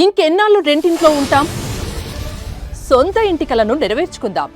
ఇంకెన్నాళ్ళు రెంటింట్లో ఉంటాం? సొంత ఇంటి కలను నెరవేర్చుకుందాం.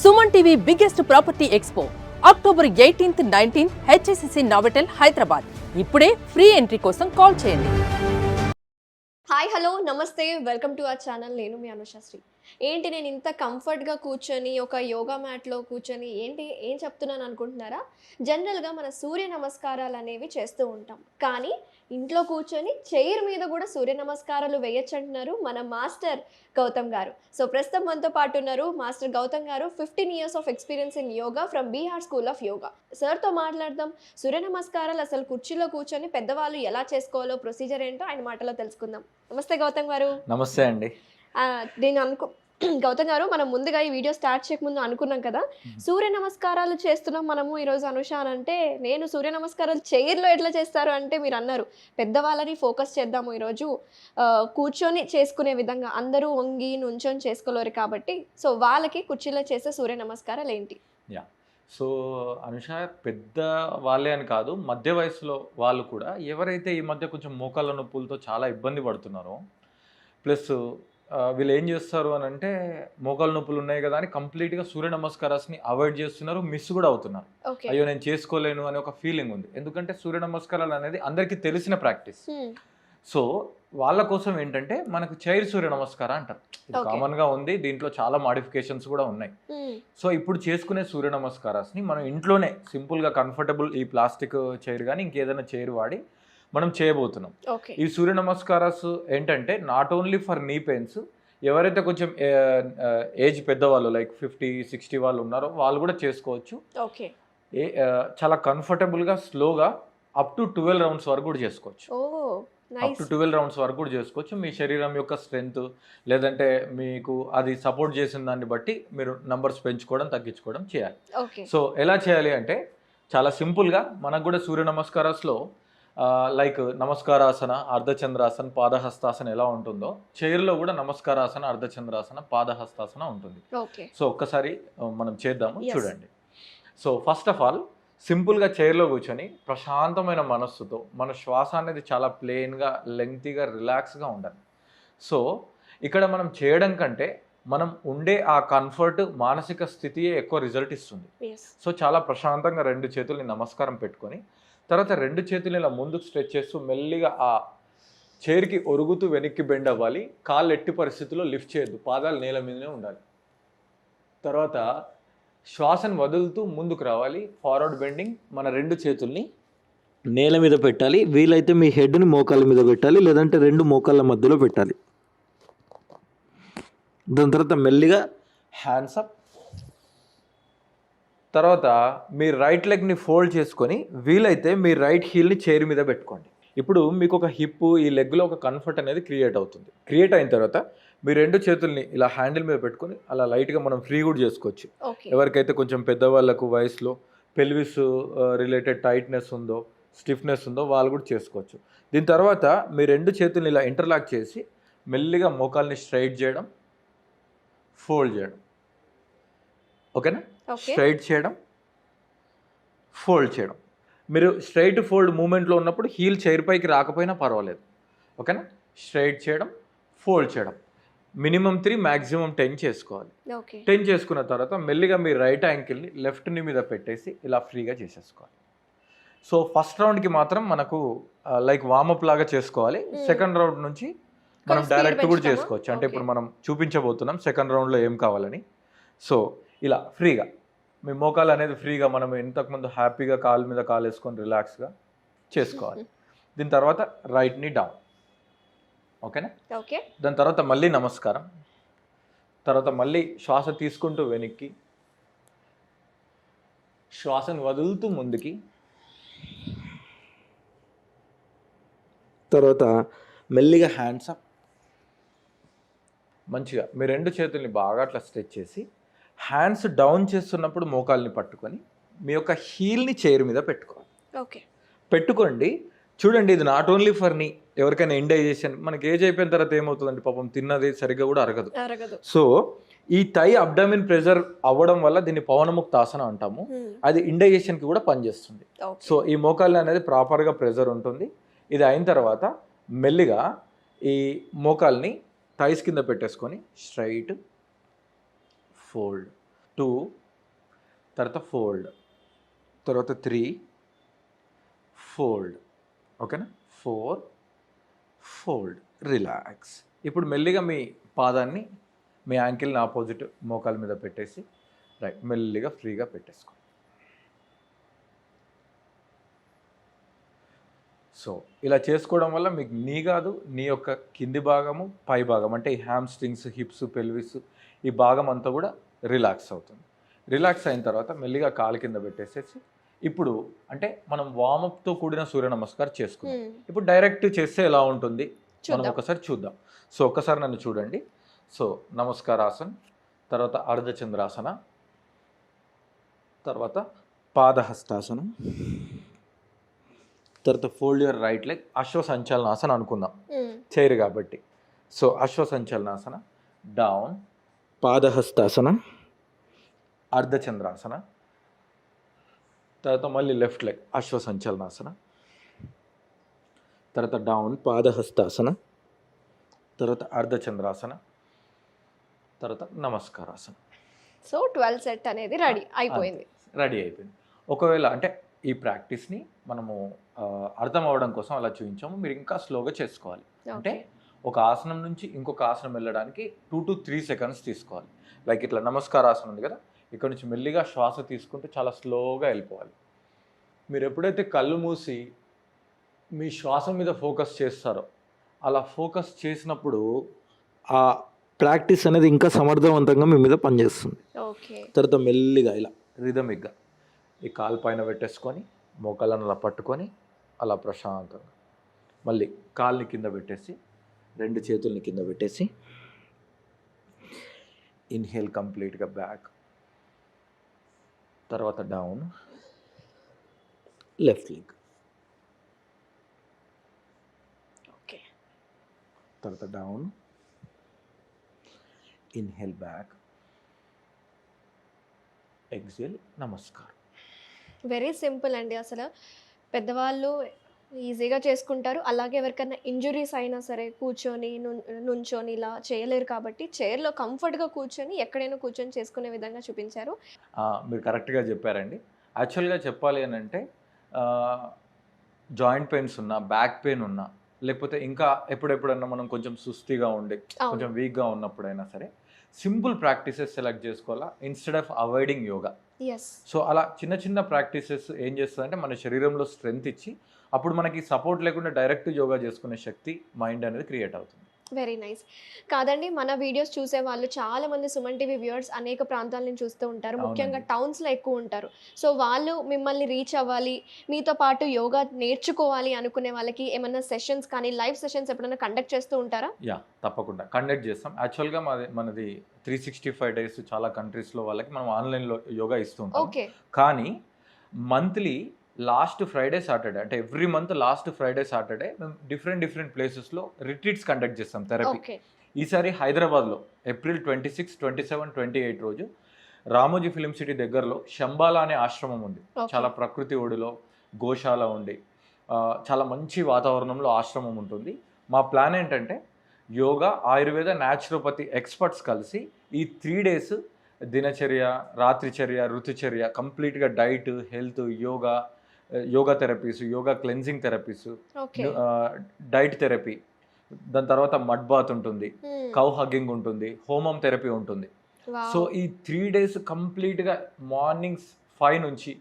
Suman TV biggest property expo October 18th, 19th HSCC Novotel Hyderabad. ఇప్పుడే ఫ్రీ ఎంట్రీ కోసం కాల్ చేయండి. హాయ్ హలో నమస్తే, వెల్కమ్ టు అవర్ ఛానల్. నేను మీ అనుషశ్రీ. ఏంటి నేను ఇంత కంఫర్ట్గా కూర్చొని ఒక యోగా మ్యాట్లో కూర్చొని ఏం చెప్తున్నాను అనుకుంటున్నారా? జనరల్గా మన సూర్య నమస్కారాలు అనేవి చేస్తూ ఉంటాం, కానీ ఇంట్లో కూర్చొని చైర్ మీద కూడా సూర్య నమస్కారాలు వేయచ్చు అంటున్నారు మన మాస్టర్ గౌతమ్ గారు. సో ప్రస్తుతం మనతో పాటు ఉన్నారు మాస్టర్ గౌతమ్ గారు. 15 years of experience in yoga from Bihar school of yoga. సార్తో మాట్లాడదాం. సూర్య నమస్కారాలు అసలు కుర్చీలో కూర్చొని పెద్దవాళ్ళు ఎలా చేసుకోవాలో, ప్రొసీజర్ ఏంటో ఆయన మాటలో తెలుసుకుందాం. నమస్తే గౌతమ్ గారు. నమస్తే అండి. నేను గౌతమ్ గారు, మనం ముందుగా ఈ వీడియో స్టార్ట్ చేయకముందు అనుకున్నాం కదా, సూర్య నమస్కారాలు చేస్తున్నాం మనము ఈరోజు అనుష అని అంటే, నేను సూర్య నమస్కారాలు చైర్లో ఎట్లా చేస్తారు అంటే మీరు అన్నారు పెద్దవాళ్ళని ఫోకస్ చేద్దాము ఈరోజు, కూర్చొని చేసుకునే విధంగా. అందరూ వంగి నుంచొని చేసుకోలేరు కాబట్టి, సో వాళ్ళకి కుర్చీలో చేసే సూర్య నమస్కారాలు ఏంటి? సో అనుష, పెద్ద వాళ్ళే అని కాదు, మధ్య వయసులో వాళ్ళు కూడా ఎవరైతే ఈ మధ్య కొంచెం మోకాళ్ళ నొప్పులతో చాలా ఇబ్బంది పడుతున్నారో, ప్లస్ వీళ్ళు ఏం చేస్తారు అని అంటే, మోకాళ్ళ నొప్పులు ఉన్నాయి కదా అని కంప్లీట్గా సూర్య నమస్కారాన్ని అవాయిడ్ చేస్తున్నారు, మిస్ కూడా అవుతున్నారు. అయ్యో నేను చేసుకోలేను అనే ఒక ఫీలింగ్ ఉంది. ఎందుకంటే సూర్య నమస్కారాలు అనేది అందరికీ తెలిసిన ప్రాక్టీస్. సో వాళ్ళ కోసం ఏంటంటే మనకు చైర్ సూర్య నమస్కారం అంటారు. ఇది కామన్ గా ఉంది, దీంట్లో చాలా మాడిఫికేషన్స్ కూడా ఉన్నాయి. సో ఇప్పుడు చేసుకునే సూర్య నమస్కారాన్ని మనం ఇంట్లోనే సింపుల్ గా కంఫర్టబుల్ ఈ ప్లాస్టిక్ చైర్ కానీ ఇంకేదైనా చైర్ వాడి మనం చేయబోతున్నాం. ఈ సూర్య నమస్కారాస్ ఏంటంటే నాట్ ఓన్లీ ఫర్ నీ పెయిన్స్, ఎవరైతే కొంచెం ఏజ్ పెద్దవాళ్ళు లైక్ 50-60 వాళ్ళు ఉన్నారో వాళ్ళు కూడా చేసుకోవచ్చు. చాలా కంఫర్టబుల్ గా స్లోగా అప్ టు 12 rounds వరకు కూడా చేసుకోవచ్చు. అప్ టు 12 rounds వరకు కూడా చేసుకోవచ్చు. మీ శరీరం యొక్క స్ట్రెంగ్త్ లేదంటే మీకు అది సపోర్ట్ చేసిన దాన్ని బట్టి మీరు నంబర్స్ పెంచుకోవడం తగ్గించుకోవడం చేయాలి. సో ఎలా చేయాలి అంటే చాలా సింపుల్గా, మనకు కూడా సూర్య నమస్కారాస్లో లైక్ నమస్కారాసన, అర్ధచంద్రాసన, పాదహస్తాసన ఎలా ఉంటుందో చైర్లో కూడా నమస్కారాసన, అర్ధచంద్రాసన, పాదహస్తాసన ఉంటుంది. సో ఒక్కసారి మనం చేద్దాము, చూడండి. సో ఫస్ట్ ఆఫ్ ఆల్ సింపుల్గా చైర్లో కూర్చొని ప్రశాంతమైన మనస్సుతో, మన శ్వాస అనేది చాలా ప్లెయిన్గా, లెంగ్తీగా, రిలాక్స్గా ఉండాలి. సో ఇక్కడ మనం చేయడం కంటే మనం ఉండే ఆ కంఫర్ట్, మానసిక స్థితియే ఎక్కువ రిజల్ట్ ఇస్తుంది. సో చాలా ప్రశాంతంగా 2 చేతుల్ని నమస్కారం పెట్టుకొని, తర్వాత 2 చేతుల్ని ఇలా ముందుకు స్ట్రెచ్ చేస్తూ మెల్లిగా ఆ చైర్కి ఒరుగుతూ వెనక్కి బెండ్ అవ్వాలి. కాళ్ళు ఎట్టి పరిస్థితుల్లో లిఫ్ట్ చేయొద్దు, పాదాలు నేల మీదనే ఉండాలి. తర్వాత శ్వాసను వదులుతూ ముందుకు రావాలి, ఫార్వర్డ్ బెండింగ్. మన 2 చేతుల్ని నేల మీద పెట్టాలి. వీలైతే మీ హెడ్ని మోకాళ్ళ మీద పెట్టాలి, లేదంటే 2 మోకాళ్ళ మధ్యలో పెట్టాలి. దాని తర్వాత మెల్లిగా హ్యాండ్స్ అప్. తర్వాత మీ రైట్ లెగ్ని ఫోల్డ్ చేసుకొని వీలైతే మీ రైట్ హీల్ని చైర్ మీద పెట్టుకోండి. ఇప్పుడు మీకు ఒక హిప్, ఈ లెగ్లో ఒక కంఫర్ట్ అనేది క్రియేట్ అవుతుంది. క్రియేట్ అయిన తర్వాత మీ 2 చేతుల్ని ఇలా హ్యాండిల్ మీద పెట్టుకొని అలా లైట్గా మనం ఫ్రీ కూడా చేసుకోవచ్చు. ఎవరికైతే కొంచెం పెద్దవాళ్ళకు వయసులో పెల్విస్ రిలేటెడ్ టైట్నెస్ ఉందో, స్టిఫ్నెస్ ఉందో వాళ్ళు కూడా చేసుకోవచ్చు. దీని తర్వాత మీ 2 చేతుల్ని ఇలా ఇంటర్లాక్ చేసి మెల్లిగా మోకాల్ని స్ట్రైట్ చేయడం, ఫోల్డ్ చేయడం. ఓకేనా? స్ట్రైట్ చేయడం, ఫోల్డ్ చేయడం. మీరు స్ట్రైట్ ఫోల్డ్ మూమెంట్లో ఉన్నప్పుడు హీల్ చైర్ పైకి రాకపోయినా పర్వాలేదు. ఓకేనా? స్ట్రైట్ చేయడం, ఫోల్డ్ చేయడం. మినిమం 3, మ్యాక్సిమం 10 చేసుకోవాలి. 10 చేసుకున్న తర్వాత మెల్లిగా మీ రైట్ యాంకిల్ని లెఫ్ట్ నీ మీద పెట్టేసి ఇలా ఫ్రీగా చేసేసుకోవాలి. సో ఫస్ట్ రౌండ్కి మాత్రం మనకు లైక్ వార్మప్ లాగా చేసుకోవాలి. సెకండ్ రౌండ్ నుంచి మనం డైరెక్ట్ కూడా చేసుకోవచ్చు. అంటే ఇప్పుడు మనం చూపించబోతున్నాం సెకండ్ రౌండ్లో ఏం కావాలని. సో ఇలా ఫ్రీగా మీ మోకాలు అనేది ఫ్రీగా మనం ఇంతకుముందు హ్యాపీగా కాలు మీద కాలు వేసుకొని రిలాక్స్గా చేసుకోవాలి. దీని తర్వాత రైట్ని డౌన్. ఓకేనా? దాని తర్వాత మళ్ళీ నమస్కారం. తర్వాత మళ్ళీ శ్వాస తీసుకుంటూ వెనక్కి, శ్వాసను వదులుతూ ముందుకి. తర్వాత మెల్లిగా హ్యాండ్స్ అప్. మంచిగా మీ 2 చేతుల్ని బాగా అట్లా స్ట్రెచ్ చేసి హ్యాండ్స్ డౌన్ చేస్తున్నప్పుడు మోకాల్ని పట్టుకొని మీ యొక్క హీల్ని చైర్ మీద పెట్టుకోవాలి. పెట్టుకోండి. చూడండి, ఇది నాట్ ఓన్లీ ఫర్ నీ, ఎవరికైనా ఇండైజేషన్, మనకి ఏజ్ అయిపోయిన తర్వాత ఏమవుతుందండి, పాపం తిన్నది సరిగ్గా కూడా అరగదు. సో ఈ థై అబ్డామిన్ ప్రెజర్ అవ్వడం వల్ల దీన్ని పవనముక్తాసన అంటాము. అది ఇండైజేషన్కి కూడా పనిచేస్తుంది. సో ఈ మోకాళ్ళు అనేది ప్రాపర్గా ప్రెజర్ ఉంటుంది. ఇది అయిన తర్వాత మెల్లిగా ఈ మోకాల్ని థైస్ కింద పెట్టేసుకొని స్ట్రైట్ ఫోల్డ్ 2, తర్వాత ఫోల్డ్, తర్వాత 3 ఫోల్డ్, ఓకేనా, 4 ఫోల్డ్, రిలాక్స్. ఇప్పుడు మెల్లిగా మీ పాదాన్ని మీ యాంకిల్ని ఆపోజిట్ మోకాల మీద పెట్టేసి రైట్ మెల్లిగా ఫ్రీగా పెట్టేసుకోండి. సో ఇలా చేసుకోవడం వల్ల మీకు నీ కాదు, నీ యొక్క కింది భాగము పై భాగం అంటే ఈ హ్యామ్ స్ట్రింగ్స్, హిప్స్, పెల్విస్ ఈ భాగం అంతా కూడా రిలాక్స్ అవుతుంది. రిలాక్స్ అయిన తర్వాత మెల్లిగా కాలు కింద పెట్టేసేసి ఇప్పుడు అంటే మనం వార్మప్తో కూడిన సూర్య నమస్కారం చేసుకుందాం. ఇప్పుడు డైరెక్ట్ చేస్తే ఎలా ఉంటుంది మనం ఒకసారి చూద్దాం. సో ఒక్కసారి నన్ను చూడండి. సో నమస్కారాసన్, తర్వాత అర్ధచంద్రాసన, తర్వాత పాదహస్తాసనం, తర్వాత fold your right leg, Ashwa Sanchalanasana అనుకుందాం చైర్ కాబట్టి. సో అశ్వసంచలనాసన, డౌన్, పాదహస్తాసన, అర్ధచంద్రాసన, తర్వాత మళ్ళీ లెఫ్ట్ లెగ్ అశ్వసంచలనాసన, తర్వాత డౌన్ పాదహస్తాసన, తర్వాత అర్ధచంద్రాసన, తర్వాత నమస్కారాసన. సో 12 సెట్ అనేది రెడీ అయిపోయింది. ఒకవేళ అంటే ఈ ప్రాక్టీస్ని మనము అర్థం అవ్వడం కోసం అలా చూపించాము. మీరు ఇంకా స్లోగా చేసుకోవాలి. అంటే ఒక ఆసనం నుంచి ఇంకొక ఆసనం వెళ్ళడానికి 2 to 3 seconds తీసుకోవాలి. లైక్ ఇట్లా నమస్కారాసనం ఉంది కదా, ఇక్కడ నుంచి మెల్లిగా శ్వాస తీసుకుంటూ చాలా స్లోగా వెళ్ళిపోవాలి. మీరు ఎప్పుడైతే కళ్ళు మూసి మీ శ్వాస మీద ఫోకస్ చేస్తారో అలా ఫోకస్ చేసినప్పుడు ఆ ప్రాక్టీస్ అనేది ఇంకా సమర్థవంతంగా మీ మీద పనిచేస్తుంది. తర్వాత మెల్లిగా ఇలా రిథమిక్గా ఈ కాలు పైన పెట్టేసుకొని మోకాళ్ళను అలా పట్టుకొని అలా ప్రశాంతంగా మళ్ళీ కాళ్ళని కింద పెట్టేసి 2 చేతుల్ని కింద పెట్టేసి ఇన్హేల్ కంప్లీట్గా బ్యాక్, తర్వాత డౌన్, లెఫ్ట్ లెగ్, ఓకే, తర్వాత డౌన్, ఇన్హేల్ బ్యాక్, ఎక్సేల్, నమస్కారం. వెరీ సింపుల్ అండి. అసలు పెద్దవాళ్ళు ఈజీగా చేసుకుంటారు. అలాగే ఎవరికైనా ఇంజురీస్ అయినా సరే కూర్చొని నుంచొని ఇలా చేయలేరు కాబట్టి చైర్లో కంఫర్ట్గా కూర్చొని ఎక్కడైనా కూర్చొని చేసుకునే విధంగా చూపించారు. మీరు కరెక్ట్గా చెప్పారండి. యాక్చువల్గా చెప్పాలి అని అంటే జాయింట్ పెయిన్స్ ఉన్నా, బ్యాక్ పెయిన్ ఉన్నా, లేకపోతే ఇంకా ఎప్పుడెప్పుడన్నా మనం కొంచెం సుస్థిగా ఉండి కొంచెం వీక్గా ఉన్నప్పుడైనా సరే సింపుల్ ప్రాక్టీసెస్ సెలెక్ట్ చేసుకోవాలా instead of avoiding yoga. So అలా చిన్న చిన్న ప్రాక్టీసెస్ ఏం చేస్తుందంటే మన శరీరంలో స్ట్రెంగ్త్ ఇచ్చి అప్పుడు మనకి సపోర్ట్ లేకుండా డైరెక్ట్ యోగా చేసుకునే శక్తి మైండ్ అనేది క్రియేట్ అవుతుంది. Very nice. కాదండి, మన వీడియోస్ చూసే వాళ్ళు చాలా మంది సుమన్ టీవీ వ్యూవర్స్ అనేక ప్రాంతాల నుంచి చూస్తూ ఉంటారు, ముఖ్యంగా టౌన్స్లో ఎక్కువ ఉంటారు. సో వాళ్ళు మిమ్మల్ని రీచ్ అవ్వాలి, మీతో పాటు యోగా నేర్చుకోవాలి అనుకునే వాళ్ళకి ఏమైనా సెషన్స్ కానీ లైవ్ సెషన్స్ ఎప్పుడైనా కండక్ట్ చేస్తూ ఉంటారా? యా, తప్పకుండా కండక్ట్ చేస్తాం. యాక్చువల్గా మనది 365 days చాలా కంట్రీస్లో వాళ్ళకి మనం ఆన్లైన్లో యోగా ఇస్తూ ఉంటాం. కానీ మంత్లీ లాస్ట్ ఫ్రైడే సాటర్డే అంటే every month last Friday Saturday మేము డిఫరెంట్ ప్లేసెస్లో రిట్రీట్స్ కండక్ట్ చేస్తాం థెరపీ. ఈసారి హైదరాబాద్లో April 26, 27, 28 రోజు రామోజీ ఫిలిం సిటీ దగ్గరలో శంబాలా అనే ఆశ్రమం ఉంది. చాలా ప్రకృతి ఒడిలో గోశాల ఉండి చాలా మంచి వాతావరణంలో ఆశ్రమం ఉంటుంది. మా ప్లాన్ ఏంటంటే యోగా, ఆయుర్వేద, న్యాచురోపతి ఎక్స్పర్ట్స్ కలిసి ఈ 3 days దినచర్య, రాత్రిచర్య, ఋతుచర్య కంప్లీట్గా diet, health, yoga therapies, yoga cleansing therapies, diet therapy, దాని తర్వాత మడ్ బాత్ ఉంటుంది, కౌ హగ్గింగ్ ఉంటుంది, హోమం థెరపీ ఉంటుంది. సో ఈ 3 days కంప్లీట్గా మార్నింగ్ 5 నుంచి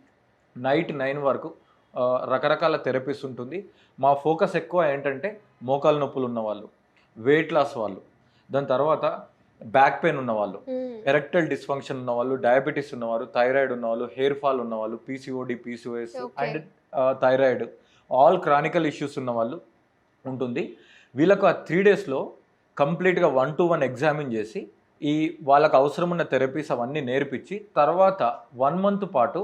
నైట్ 9 వరకు రకరకాల థెరపీస్ ఉంటుంది. మా ఫోకస్ ఎక్కువ ఏంటంటే మోకాలు నొప్పులు ఉన్న వాళ్ళు, వెయిట్ లాస్ వాళ్ళు, దాని తర్వాత బ్యాక్ పెయిన్ ఉన్నవాళ్ళు, ఎరెక్టల్ డిస్ఫంక్షన్ ఉన్నవాళ్ళు, డయాబెటీస్ ఉన్నవారు, థైరాయిడ్ ఉన్నవాళ్ళు, హెయిర్ ఫాల్ ఉన్నవాళ్ళు, PCOD, PCOS and thyroid, all Chronicle issues ఉన్నవాళ్ళు ఉంటుంది. వీళ్ళకు ఆ 3 daysలో కంప్లీట్గా 1-to-1 ఎగ్జామిన్ చేసి వాళ్ళకు అవసరం ఉన్న థెరపీస్ అవన్నీ నేర్పించి తర్వాత 1 month పాటు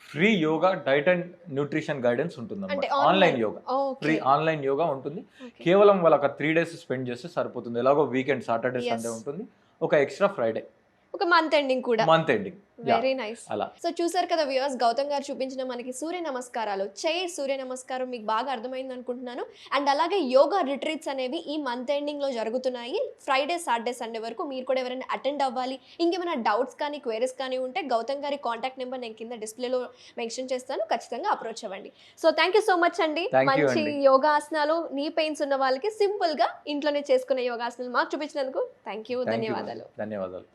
free yoga, diet and nutrition guidance ఉంటుంది. Online yoga, free online yoga ఉంటుంది. కేవలం వాళ్ళకి 3 days స్పెండ్ చేస్తే సరిపోతుంది. ఎలాగో వీకెండ్ సాటర్డే సండే ఉంటుంది, ఒక ఎక్స్ట్రా ఫ్రైడే. ఒక మంత్ ఎండింగ్ కూడా. Month ending very nice. అలా. సో చూసారు కదా వ్యూవర్స్, గౌతమ్ గారు చూపించిన మనకి సూర్య నమస్కారాలు, చైర్ సూర్య నమస్కారం మీకు బాగా అర్థమైంది అనుకుంటున్నాను. అండ్ అలాగే యోగా రిట్రీట్స్ అనేవి ఈ మంత్ ఎండింగ్లో జరుగుతున్నాయి. ఫ్రైడే, సాటర్డే, సండే వరకు. మీరు కూడా ఎవరైనా అటెండ్ అవ్వాలి, ఇంకేమైనా డౌట్స్ కానీ క్వైరీస్ కానీ ఉంటే గౌతమ్ గారి కాంటాక్ట్ నెంబర్ నేను కింద డిస్ప్లేలో మెన్షన్ చేస్తాను, ఖచ్చితంగా అప్రోచ్ అవ్వండి. So thank you so much అండి. Thank you మంచి అండి. యోగాసనాలు, నీ పెయిన్స్ ఉన్న వాళ్ళకి సింపుల్గా ఇంట్లోనే చేసుకునే యోగాసనాలు మాకు చూపించినందుకు థ్యాంక్ యూ. Thank you, ధన్యవాదాలు. ధన్యవాదాలు.